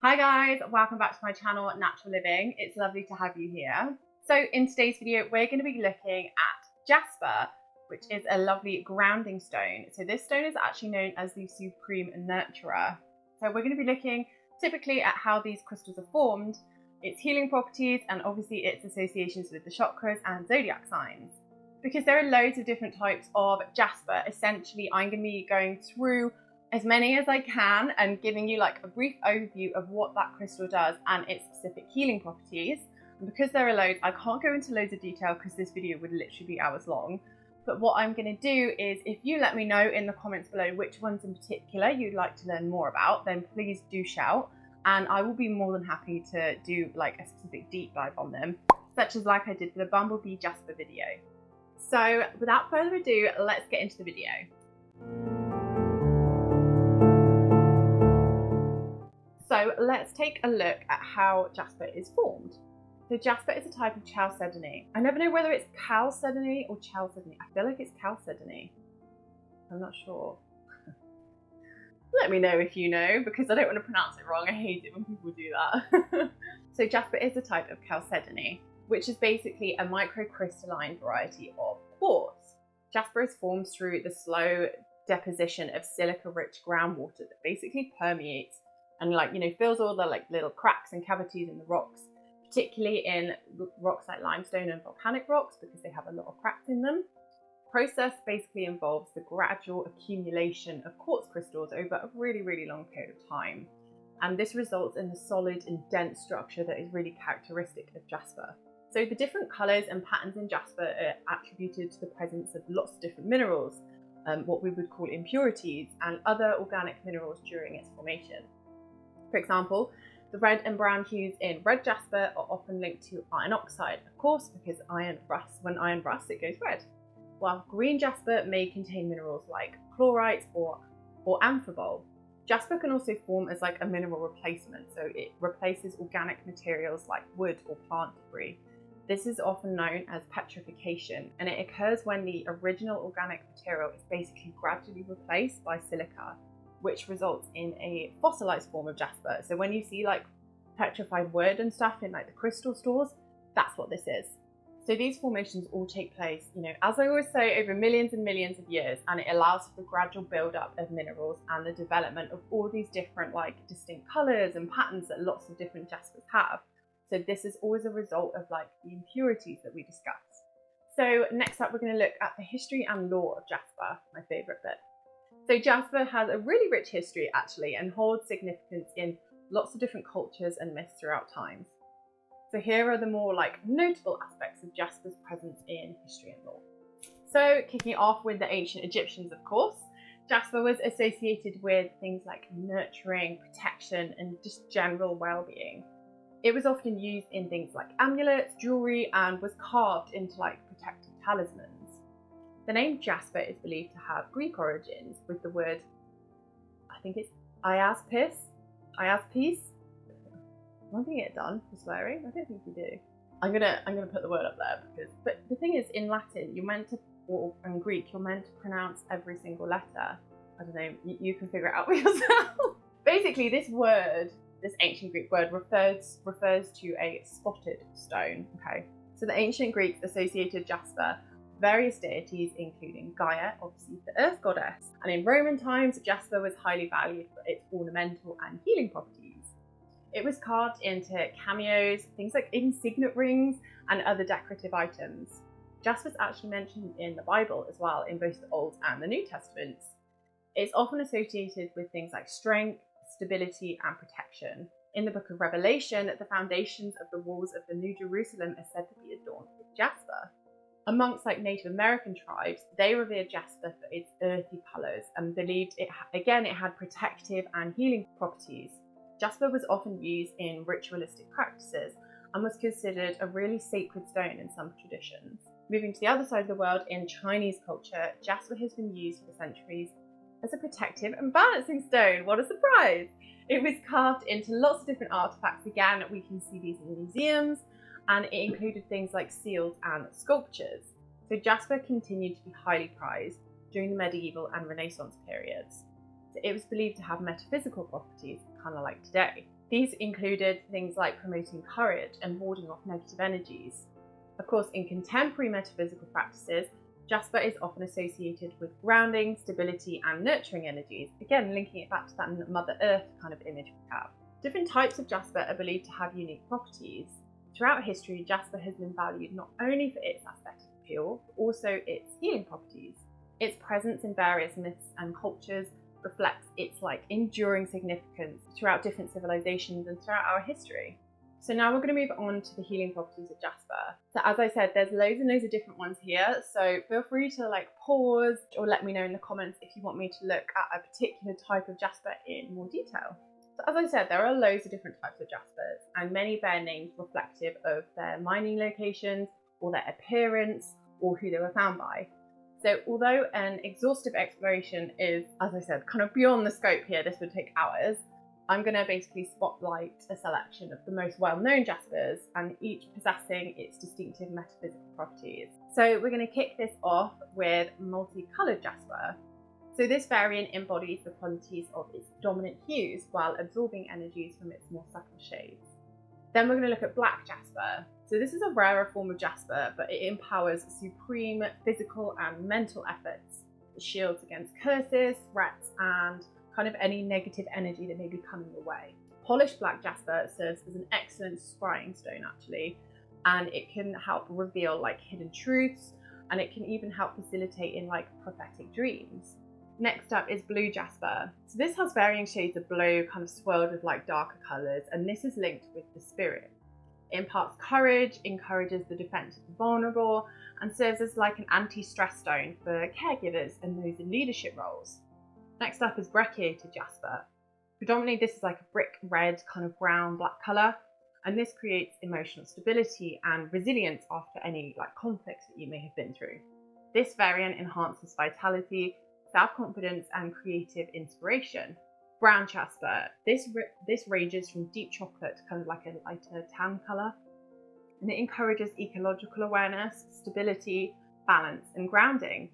Hi guys, welcome back to my channel, Natural Living. It's lovely to have you here. So in today's video, we're going to be looking at Jasper, which is a lovely grounding stone. So this stone is actually known as the Supreme Nurturer. So we're going to be looking typically at how these crystals are formed, its healing properties, and obviously its associations with the chakras and zodiac signs. Because there are loads of different types of Jasper, essentially I'm going to be going through as many as I can and giving you like a brief overview of what that crystal does and its specific healing properties. And because there are loads, I can't go into loads of detail because this video would literally be hours long. But what I'm going to do is, if you let me know in the comments below which ones in particular you'd like to learn more about, then please do shout, and I will be more than happy to do like a specific deep dive on them, such as like I did for the Bumblebee Jasper video. So without further ado, let's get into the video. So let's take a look at how Jasper is formed. So Jasper is a type of chalcedony. I never know whether it's chalcedony or chalcedony. I feel like it's chalcedony. I'm not sure. Let me know if you know, because I don't want to pronounce it wrong. I hate it when people do that. So Jasper is a type of chalcedony, which is basically a microcrystalline variety of quartz. Jasper is formed through the slow deposition of silica-rich groundwater that basically permeates and fills all the little cracks and cavities in the rocks, particularly in rocks like limestone and volcanic rocks, because they have a lot of cracks in them. The process basically involves the gradual accumulation of quartz crystals over a really long period of time, and this results in the solid and dense structure that is really characteristic of Jasper. So the different colours and patterns in Jasper are attributed to the presence of lots of different minerals, what we would call impurities, and other organic minerals during its formation. For example, the red and brown hues in red Jasper are often linked to iron oxide, of course, because iron rusts. When iron rusts, it goes red. While green Jasper may contain minerals like chlorite or amphibole. Jasper can also form as like a mineral replacement, so it replaces organic materials like wood or plant debris. This is often known as petrification, and it occurs when the original organic material is basically gradually replaced by silica, which results in a fossilized form of Jasper. So when you see like petrified wood and stuff in like the crystal stores, that's what this is. So these formations all take place, as I always say, over millions and millions of years, and it allows for the gradual buildup of minerals and the development of all these different distinct colors and patterns that lots of different Jaspers have. So this is always a result of the impurities that we discussed. So next up, we're going to look at the history and lore of Jasper, my favorite bit. So Jasper has a really rich history actually, and holds significance in lots of different cultures and myths throughout time. So here are the more notable aspects of Jasper's presence in history and lore. So kicking off with the ancient Egyptians, of course, Jasper was associated with things like nurturing, protection, and just general well-being. It was often used in things like amulets, jewelry, and was carved into protective talismans. The name Jasper is believed to have Greek origins, with the word, I think it's Iaspis. Am I getting it done for swearing? I don't think you do. I'm gonna put the word up there but the thing is, in Latin, or in Greek, you're meant to pronounce every single letter. I don't know. You can figure it out for yourself. Basically, this ancient Greek word refers to a spotted stone. Okay, so the ancient Greeks associated Jasper various deities, including Gaia, obviously the earth goddess. And in Roman times, Jasper was highly valued for its ornamental and healing properties. It was carved into cameos, things like even signet rings and other decorative items. Jasper's actually mentioned in the Bible as well, in both the Old and the New Testaments. It's often associated with things like strength, stability, and protection. In the book of Revelation, the foundations of the walls of the New Jerusalem are said to be adorned with Jasper. Amongst Native American tribes, they revered Jasper for its earthy colours and believed it had protective and healing properties. Jasper was often used in ritualistic practices and was considered a really sacred stone in some traditions. Moving to the other side of the world, in Chinese culture, Jasper has been used for centuries as a protective and balancing stone. What a surprise! It was carved into lots of different artifacts. Again, we can see these in museums, and it included things like seals and sculptures. So Jasper continued to be highly prized during the medieval and Renaissance periods. So it was believed to have metaphysical properties, kind of like today. These included things like promoting courage and warding off negative energies. Of course, in contemporary metaphysical practices, Jasper is often associated with grounding, stability, and nurturing energies, again linking it back to that Mother Earth kind of image we have. Different types of jasper are believed to have unique properties. Throughout history, jasper has been valued not only for its aesthetic appeal, but also its healing properties. Its presence in various myths and cultures reflects its enduring significance throughout different civilizations and throughout our history. So now we're going to move on to the healing properties of jasper. So as I said, there's loads and loads of different ones here, so feel free to pause or let me know in the comments if you want me to look at a particular type of jasper in more detail. So as I said, there are loads of different types of jaspers, and many bear names reflective of their mining locations or their appearance or who they were found by. So although an exhaustive exploration is, as I said, kind of beyond the scope here, this would take hours, I'm going to basically spotlight a selection of the most well-known jaspers, and each possessing its distinctive metaphysical properties. So we're going to kick this off with multicoloured jasper. So this variant embodies the qualities of its dominant hues while absorbing energies from its more subtle shades. Then we're going to look at black jasper. So this is a rarer form of jasper, but it empowers supreme physical and mental efforts. It shields against curses, threats, and kind of any negative energy that may be coming your way. Polished black jasper serves as an excellent scrying stone actually, and it can help reveal hidden truths, and it can even help facilitate in prophetic dreams. Next up is blue jasper. So this has varying shades of blue kind of swirled with darker colours, and this is linked with the spirit. It imparts courage, encourages the defense of the vulnerable, and serves as an anti-stress stone for caregivers and those in leadership roles. Next up is brecciated jasper. Predominantly this is a brick red kind of brown black colour, and this creates emotional stability and resilience after any conflicts that you may have been through. This variant enhances vitality, self-confidence, and creative inspiration. Brown jasper. This ranges from deep chocolate to kind of a lighter tan colour, and it encourages ecological awareness, stability, balance, and grounding.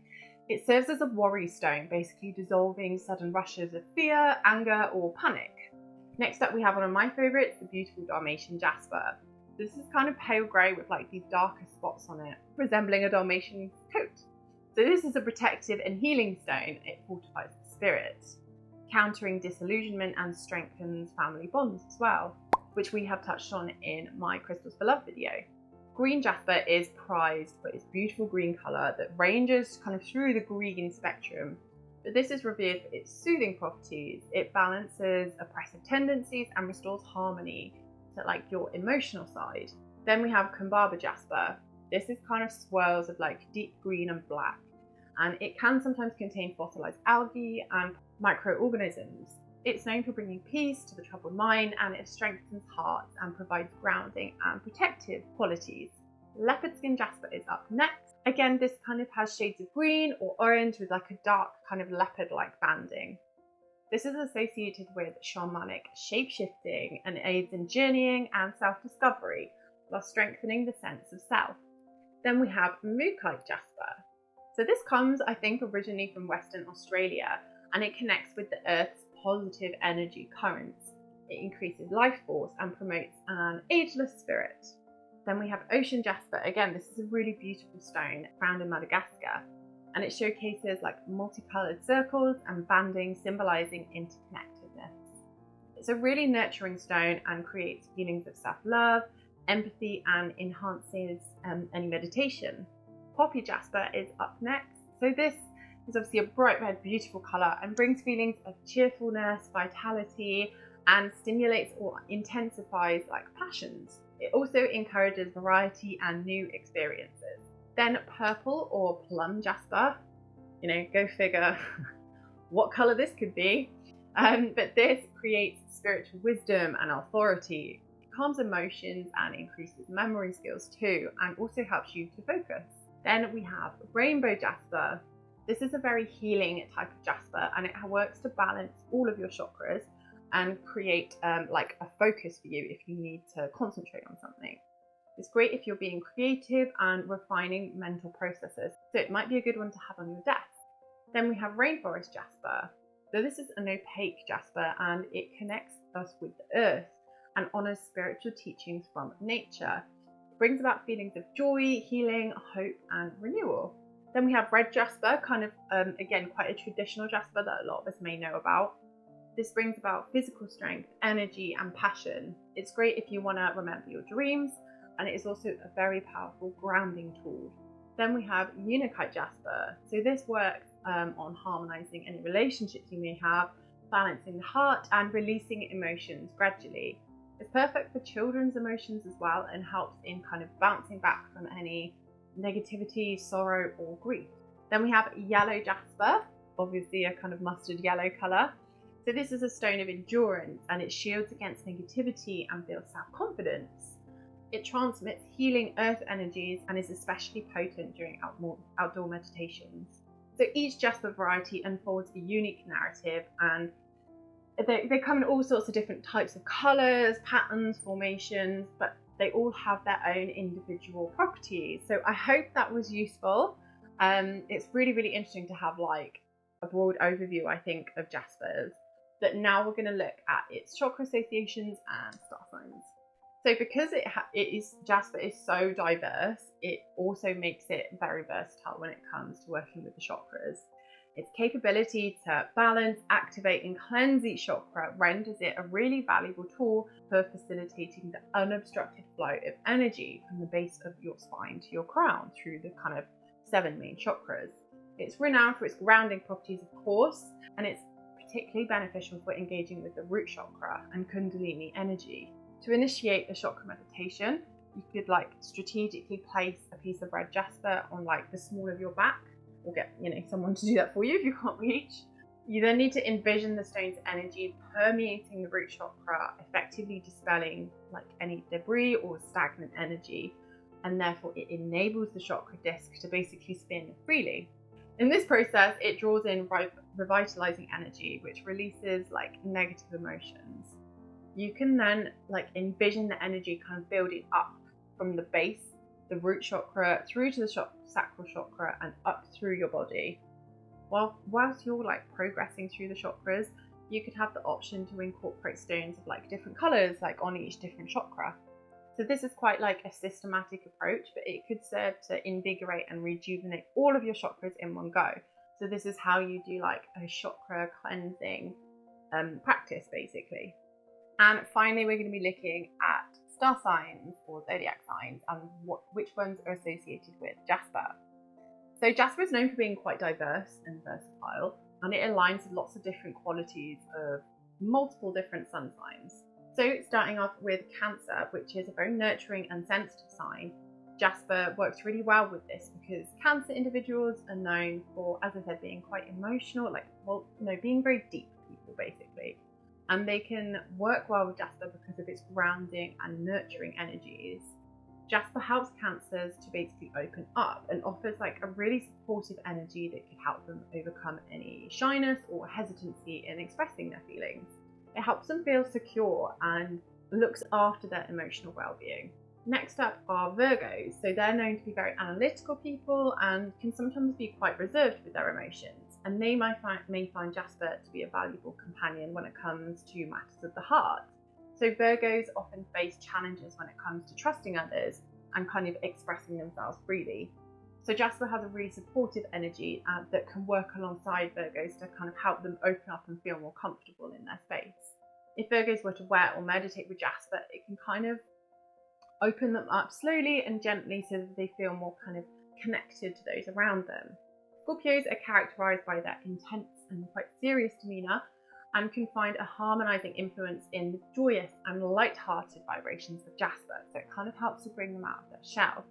It serves as a worry stone, basically dissolving sudden rushes of fear, anger, or panic. Next up we have one of my favourites, the beautiful Dalmatian jasper. This is kind of pale grey with these darker spots on it, resembling a Dalmatian coat. So this is a protective and healing stone. It fortifies the spirit, countering disillusionment, and strengthens family bonds as well, which we have touched on in my Crystals for Love video. Green jasper is prized for its beautiful green colour that ranges kind of through the green spectrum, but this is revered for its soothing properties. It balances oppressive tendencies and restores harmony to your emotional side. Then we have Kumbaba jasper. This is kind of swirls of deep green and black, and it can sometimes contain fossilized algae and microorganisms. It's known for bringing peace to the troubled mind, and it strengthens hearts and provides grounding and protective qualities. Leopard skin jasper is up next. Again, this kind of has shades of green or orange with a dark kind of leopard-like banding. This is associated with shamanic shape-shifting and aids in journeying and self-discovery, while strengthening the sense of self. Then we have mookaite jasper. So this comes, I think, originally from Western Australia, and it connects with the Earth's positive energy currents. It increases life force and promotes an ageless spirit. Then we have ocean jasper. Again, this is a really beautiful stone found in Madagascar, and it showcases multicolored circles and banding symbolizing interconnectedness. It's a really nurturing stone and creates feelings of self-love, empathy, and enhances any meditation. Poppy jasper is up next. So this is obviously a bright red, beautiful colour, and brings feelings of cheerfulness, vitality, and stimulates or intensifies passions. It also encourages variety and new experiences. Then purple or plum jasper, go figure what colour this could be. But this creates spiritual wisdom and authority. It calms emotions and increases memory skills too, and also helps you to focus. Then we have rainbow jasper. This is a very healing type of jasper, and it works to balance all of your chakras and create a focus for you if you need to concentrate on something. It's great if you're being creative and refining mental processes, so it might be a good one to have on your desk. Then we have rainforest jasper. So this is an opaque jasper, and it connects us with the earth, and honors spiritual teachings from nature. It brings about feelings of joy, healing, hope, and renewal. Then we have red jasper, kind of, again, quite a traditional jasper that a lot of us may know about. This brings about physical strength, energy, and passion. It's great if you want to remember your dreams, and it is also a very powerful grounding tool. Then we have unakite jasper. So this works on harmonizing any relationships you may have, balancing the heart, and releasing emotions gradually. It's perfect for children's emotions as well, and helps in kind of bouncing back from any negativity, sorrow, or grief. Then we have yellow jasper, obviously a kind of mustard yellow color. So this is a stone of endurance, and it shields against negativity and builds self-confidence. It transmits healing earth energies and is especially potent during outdoor meditations. So each jasper variety unfolds a unique narrative, and they come in all sorts of different types of colours, patterns, formations, but they all have their own individual properties. So I hope that was useful. It's really, really interesting to have like a broad overview, I think, of Jasper's. But now we're going to look at its chakra associations and star signs. So because Jasper is so diverse, it also makes it very versatile when it comes to working with the chakras. Its capability to balance, activate, and cleanse each chakra renders it a really valuable tool for facilitating the unobstructed flow of energy from the base of your spine to your crown through the kind of 7 main chakras. It's renowned for its grounding properties, of course, and it's particularly beneficial for engaging with the root chakra and kundalini energy. To initiate a chakra meditation, you could like strategically place a piece of red jasper on like the small of your back, or get someone to do that for you if you can't reach. You then need to envision the stone's energy permeating the root chakra, effectively dispelling like any debris or stagnant energy, and therefore it enables the chakra disc to basically spin freely. In this process, it draws in revitalizing energy, which releases like negative emotions. You can then like envision the energy kind of building up from the base, the root chakra, through to the sacral chakra and up through your body. Whilst you're like progressing through the chakras, you could have the option to incorporate stones of like different colors, like on each different chakra. So this is quite like a systematic approach, but it could serve to invigorate and rejuvenate all of your chakras in one go. So this is how you do like a chakra cleansing practice, basically. And finally, we're going to be looking at star signs or zodiac signs and which ones are associated with Jasper. So Jasper is known for being quite diverse and versatile, and it aligns with lots of different qualities of multiple different sun signs. So starting off with Cancer, which is a very nurturing and sensitive sign, Jasper works really well with this because Cancer individuals are known for, as I said, being quite emotional, being very deep people basically. And they can work well with Jasper because of its grounding and nurturing energies. Jasper helps Cancers to basically open up and offers like a really supportive energy that could help them overcome any shyness or hesitancy in expressing their feelings. It helps them feel secure and looks after their emotional well-being. Next up are Virgos. So they're known to be very analytical people and can sometimes be quite reserved with their emotions. And they may find Jasper to be a valuable companion when it comes to matters of the heart. So Virgos often face challenges when it comes to trusting others and kind of expressing themselves freely. So Jasper has a really supportive energy that can work alongside Virgos to kind of help them open up and feel more comfortable in their space. If Virgos were to wear or meditate with Jasper, it can kind of open them up slowly and gently so that they feel more kind of connected to those around them. Scorpios are characterized by their intense and quite serious demeanor and can find a harmonizing influence in the joyous and light-hearted vibrations of Jasper, so it kind of helps to bring them out of their shell.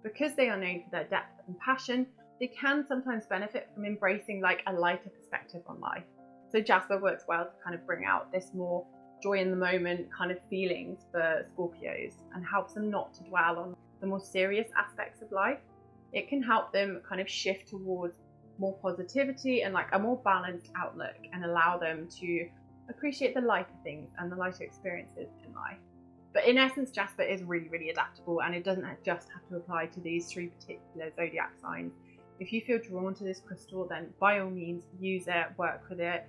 Because they are known for their depth and passion, they can sometimes benefit from embracing like a lighter perspective on life. So Jasper works well to kind of bring out this more joy in the moment kind of feelings for Scorpios and helps them not to dwell on the more serious aspects of life. It can help them kind of shift towards more positivity and like a more balanced outlook and allow them to appreciate the lighter things and the lighter experiences in life. But in essence, Jasper is really, really adaptable, and it doesn't just have to apply to these 3 particular zodiac signs. If you feel drawn to this crystal, then by all means use it, work with it.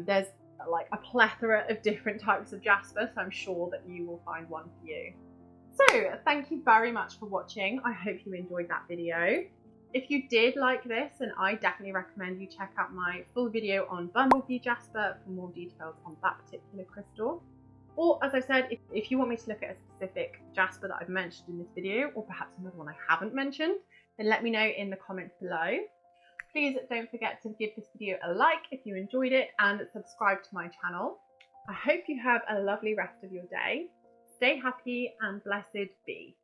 There's like a plethora of different types of jasper, so I'm sure that you will find one for you. So thank you very much for watching. I hope you enjoyed that video. If you did like this, then I definitely recommend you check out my full video on bumblebee jasper for more details on that particular crystal. Or as I said, if you want me to look at a specific jasper that I've mentioned in this video, or perhaps another one I haven't mentioned, then let me know in the comments below. Please don't forget to give this video a like if you enjoyed it and subscribe to my channel. I hope you have a lovely rest of your day. Stay happy and blessed be.